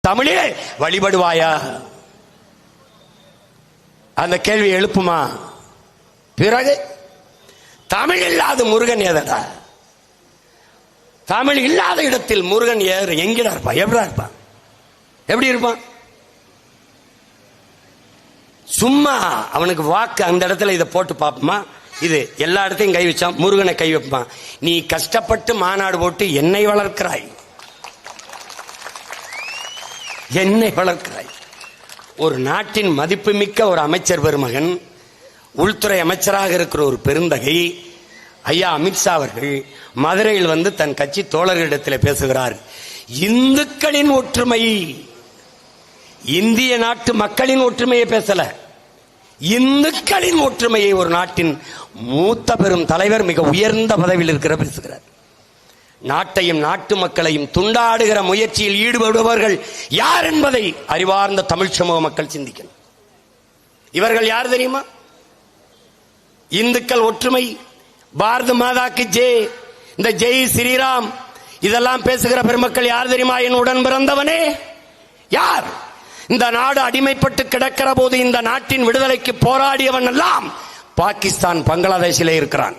தமிழிலே வழிபடுவாயா? அந்த கேள்வி எழுப்புமா? பிறகு தமிழ் இல்லாத முருகன் ஏதடா? தமிழ் இல்லாத இடத்தில் முருகன் எங்கடா இருப்பான்? எப்படா இருப்பான்? எப்படி இருப்பான்? சும்மா அவனுக்கு வாக்கு அந்த இடத்துல இதை போட்டு பார்ப்போமா? இது எல்லா இடத்தையும் கை வச்சான், முருகனை கை வைப்பான். நீ கஷ்டப்பட்டு மாநாடு போட்டு என்னை வளர்க்கிறாய், என்னை வளர்க்கிறாய். ஒரு நாட்டின் மதிப்புமிக்க ஒரு அமைச்சர் பெருமகன், உள்துறை அமைச்சராக இருக்கிற ஒரு பெருந்தகை ஐயா அமித்ஷா அவர்கள் மதுரையில் வந்து தன் கட்சி தோழர்களிடத்தில் பேசுகிறார். இந்துக்களின் ஒற்றுமை, இந்திய நாட்டு மக்களின் ஒற்றுமையை பேசல, இந்துக்களின் ஒற்றுமையை ஒரு நாட்டின் மூத்த பெரும் தலைவர், மிக உயர்ந்த பதவியில் இருக்கிற பேசுகிறார். நாட்டையும் நாட்டு மக்களையும் துண்டாடுகிற முயற்சியில் ஈடுபடுபவர்கள் யார் என்பதை அறிவார்ந்த தமிழ் சமூக மக்கள் சிந்திக்கணும். இவர்கள் யார் தெரியுமா? இந்துக்கள் ஒற்றுமை, பாரத மாதாக்கு ஜெய், இந்த ஜெய் ஸ்ரீராம் இதெல்லாம் பேசுகிற பெருமக்கள் யார் தெரியுமா? என் உடன் பிறந்தவனே யார்? இந்த நாடு அடிமைப்பட்டு கிடக்கிற போது இந்த நாட்டின் விடுதலைக்கு போராடியவன் எல்லாம் பாகிஸ்தான், பங்களாதேஷிலே இருக்கிறான்.